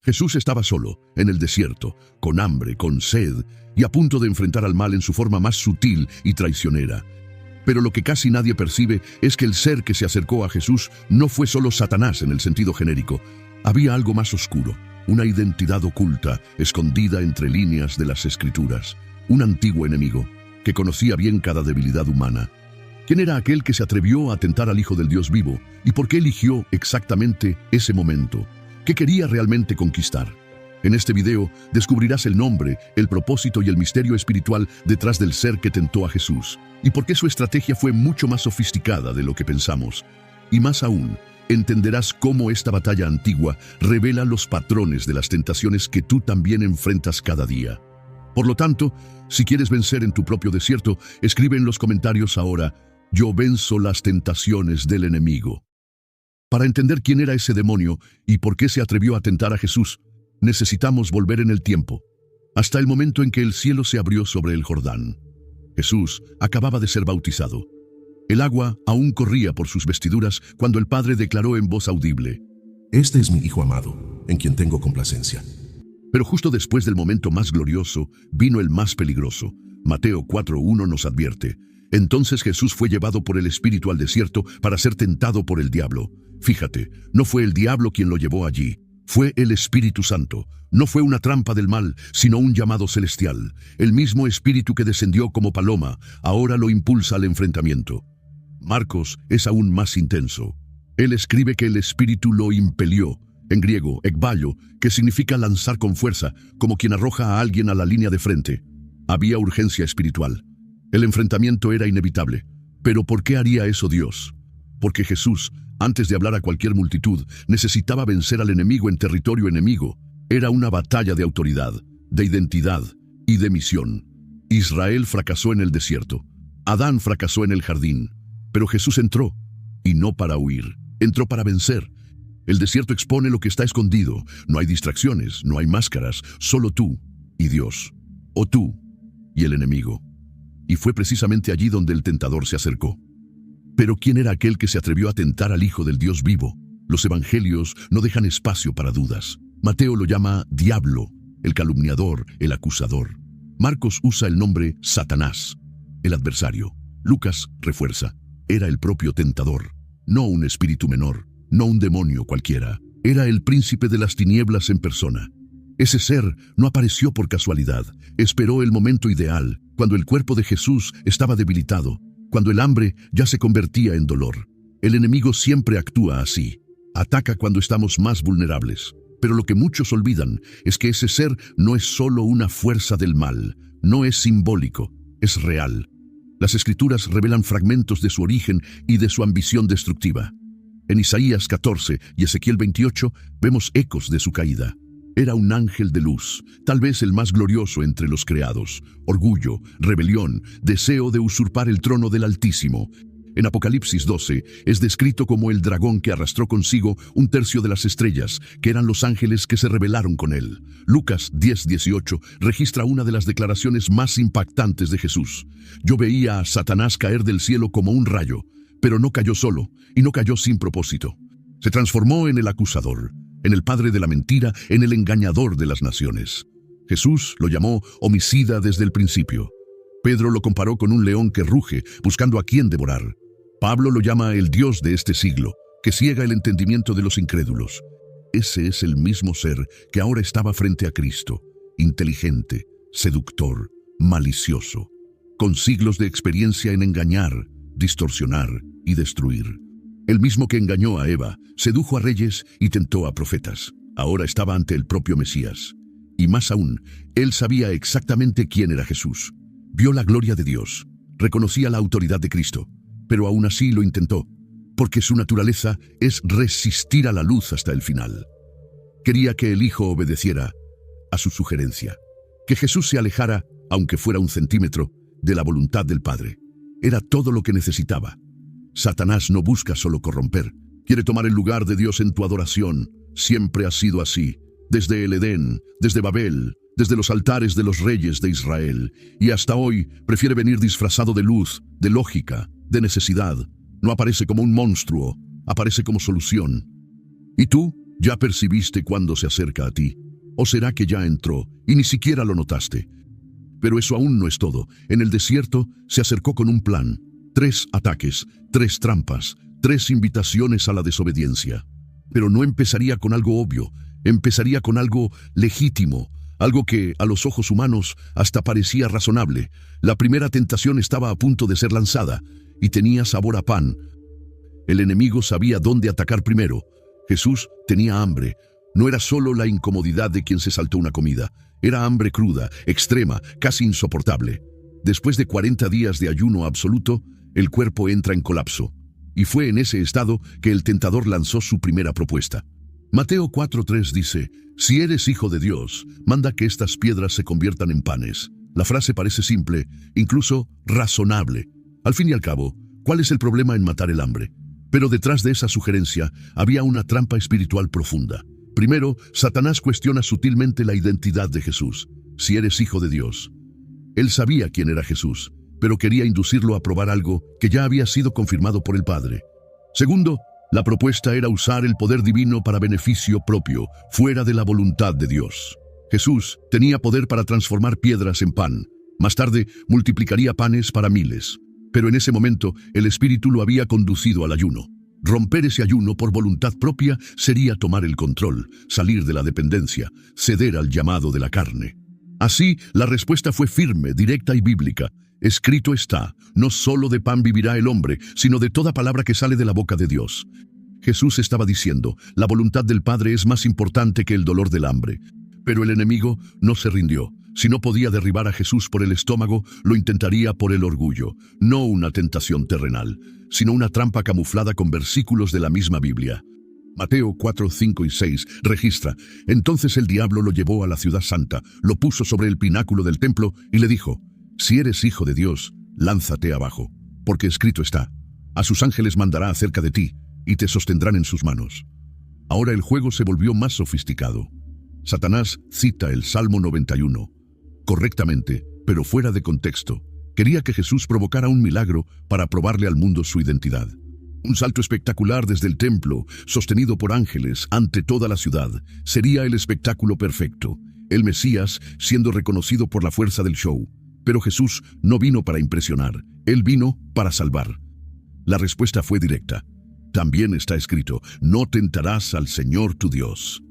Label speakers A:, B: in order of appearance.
A: Jesús estaba solo, en el desierto, con hambre, con sed, y a punto de enfrentar al mal en su forma más sutil y traicionera. Pero lo que casi nadie percibe es que el ser que se acercó a Jesús no fue solo Satanás en el sentido genérico. Había algo más oscuro, una identidad oculta, escondida entre líneas de las Escrituras. Un antiguo enemigo, que conocía bien cada debilidad humana. ¿Quién era aquel que se atrevió a atentar al Hijo del Dios vivo? ¿Y por qué eligió exactamente ese momento? ¿Qué quería realmente conquistar? En este video descubrirás el nombre, el propósito y el misterio espiritual detrás del ser que tentó a Jesús, y por qué su estrategia fue mucho más sofisticada de lo que pensamos. Y más aún, entenderás cómo esta batalla antigua revela los patrones de las tentaciones que tú también enfrentas cada día. Por lo tanto, si quieres vencer en tu propio desierto, escribe en los comentarios ahora: yo venzo las tentaciones del enemigo. Para entender quién era ese demonio y por qué se atrevió a tentar a Jesús, necesitamos volver en el tiempo, hasta el momento en que el cielo se abrió sobre el Jordán. Jesús acababa de ser bautizado. El agua aún corría por sus vestiduras cuando el Padre declaró en voz audible:
B: Este es mi Hijo amado, en quien tengo complacencia.
A: Pero justo después del momento más glorioso, vino el más peligroso. Mateo 4:1 nos advierte: entonces Jesús fue llevado por el Espíritu al desierto para ser tentado por el diablo. Fíjate, no fue el diablo quien lo llevó allí, fue el Espíritu Santo. No fue una trampa del mal, sino un llamado celestial. El mismo Espíritu que descendió como paloma, ahora lo impulsa al enfrentamiento. Marcos es aún más intenso. Él escribe que el Espíritu lo impelió, en griego, ekballo, que significa lanzar con fuerza, como quien arroja a alguien a la línea de frente. Había urgencia espiritual. El enfrentamiento era inevitable. ¿Pero por qué haría eso Dios? Porque Jesús, antes de hablar a cualquier multitud, necesitaba vencer al enemigo en territorio enemigo. Era una batalla de autoridad, de identidad y de misión. Israel fracasó en el desierto. Adán fracasó en el jardín. Pero Jesús entró, y no para huir, entró para vencer. El desierto expone lo que está escondido. No hay distracciones, no hay máscaras, solo tú y Dios, o tú y el enemigo. Y fue precisamente allí donde el tentador se acercó. Pero ¿quién era aquel que se atrevió a tentar al Hijo del Dios vivo? Los evangelios no dejan espacio para dudas. Mateo lo llama diablo, el calumniador, el acusador. Marcos usa el nombre Satanás, el adversario. Lucas refuerza: era el propio tentador, no un espíritu menor, no un demonio cualquiera. Era el príncipe de las tinieblas en persona. Ese ser no apareció por casualidad. Esperó el momento ideal, cuando el cuerpo de Jesús estaba debilitado, cuando el hambre ya se convertía en dolor. El enemigo siempre actúa así. Ataca cuando estamos más vulnerables. Pero lo que muchos olvidan es que ese ser no es solo una fuerza del mal, no es simbólico, es real. Las Escrituras revelan fragmentos de su origen y de su ambición destructiva. En Isaías 14 y Ezequiel 28 vemos ecos de su caída. Era un ángel de luz, tal vez el más glorioso entre los creados. Orgullo, rebelión, deseo de usurpar el trono del Altísimo. En Apocalipsis 12 es descrito como el dragón que arrastró consigo un tercio de las estrellas, que eran los ángeles que se rebelaron con él. Lucas 10:18 registra una de las declaraciones más impactantes de Jesús. Yo veía a Satanás caer del cielo como un rayo, pero no cayó solo y no cayó sin propósito. Se transformó en el acusador, en el padre de la mentira, en el engañador de las naciones. Jesús lo llamó homicida desde el principio. Pedro lo comparó con un león que ruge, buscando a quien devorar. Pablo lo llama el Dios de este siglo, que ciega el entendimiento de los incrédulos. Ese es el mismo ser que ahora estaba frente a Cristo, inteligente, seductor, malicioso, con siglos de experiencia en engañar, distorsionar y destruir. El mismo que engañó a Eva, sedujo a reyes y tentó a profetas. Ahora estaba ante el propio Mesías. Y más aún, él sabía exactamente quién era Jesús. Vio la gloria de Dios, reconocía la autoridad de Cristo, pero aún así lo intentó, porque su naturaleza es resistir a la luz hasta el final. Quería que el Hijo obedeciera a su sugerencia, que Jesús se alejara, aunque fuera 1 centímetro, de la voluntad del Padre. Era todo lo que necesitaba. Satanás no busca solo corromper, quiere tomar el lugar de Dios en tu adoración. Siempre ha sido así, desde el Edén, desde Babel, desde los altares de los reyes de Israel, y hasta hoy prefiere venir disfrazado de luz, de lógica, de necesidad. No aparece como un monstruo, aparece como solución. ¿Y tú? ¿Ya percibiste cuando se acerca a ti? ¿O será que ya entró y ni siquiera lo notaste? Pero eso aún no es todo. En el desierto se acercó con un plan. 3 ataques, 3 trampas, 3 invitaciones a la desobediencia. Pero no empezaría con algo obvio, empezaría con algo legítimo, algo que a los ojos humanos hasta parecía razonable. La primera tentación estaba a punto de ser lanzada y tenía sabor a pan. El enemigo sabía dónde atacar primero. Jesús tenía hambre. No era solo la incomodidad de quien se saltó una comida, era hambre cruda, extrema, casi insoportable. Después de 40 días de ayuno absoluto, el cuerpo entra en colapso. Y fue en ese estado que el tentador lanzó su primera propuesta. Mateo 4:3 dice, «Si eres hijo de Dios, manda que estas piedras se conviertan en panes». La frase parece simple, incluso razonable. Al fin y al cabo, ¿cuál es el problema en matar el hambre? Pero detrás de esa sugerencia había una trampa espiritual profunda. Primero, Satanás cuestiona sutilmente la identidad de Jesús. Si eres hijo de Dios. Él sabía quién era Jesús, pero quería inducirlo a probar algo que ya había sido confirmado por el Padre. Segundo, la propuesta era usar el poder divino para beneficio propio, fuera de la voluntad de Dios. Jesús tenía poder para transformar piedras en pan. Más tarde, multiplicaría panes para miles. Pero en ese momento, el Espíritu lo había conducido al ayuno. Romper ese ayuno por voluntad propia sería tomar el control, salir de la dependencia, ceder al llamado de la carne. Así, la respuesta fue firme, directa y bíblica. Escrito está, no solo de pan vivirá el hombre, sino de toda palabra que sale de la boca de Dios. Jesús estaba diciendo, la voluntad del Padre es más importante que el dolor del hambre. Pero el enemigo no se rindió. Si no podía derribar a Jesús por el estómago, lo intentaría por el orgullo. No una tentación terrenal, sino una trampa camuflada con versículos de la misma Biblia. Mateo 4, 5 y 6 registra, entonces el diablo lo llevó a la ciudad santa, lo puso sobre el pináculo del templo y le dijo, si eres hijo de Dios, lánzate abajo, porque escrito está, a sus ángeles mandará acerca de ti y te sostendrán en sus manos. Ahora el juego se volvió más sofisticado. Satanás cita el Salmo 91, correctamente, pero fuera de contexto. Quería que Jesús provocara un milagro para probarle al mundo su identidad. Un salto espectacular desde el templo, sostenido por ángeles ante toda la ciudad, sería el espectáculo perfecto. El Mesías siendo reconocido por la fuerza del show. Pero Jesús no vino para impresionar, Él vino para salvar. La respuesta fue directa. También está escrito, no tentarás al Señor tu Dios.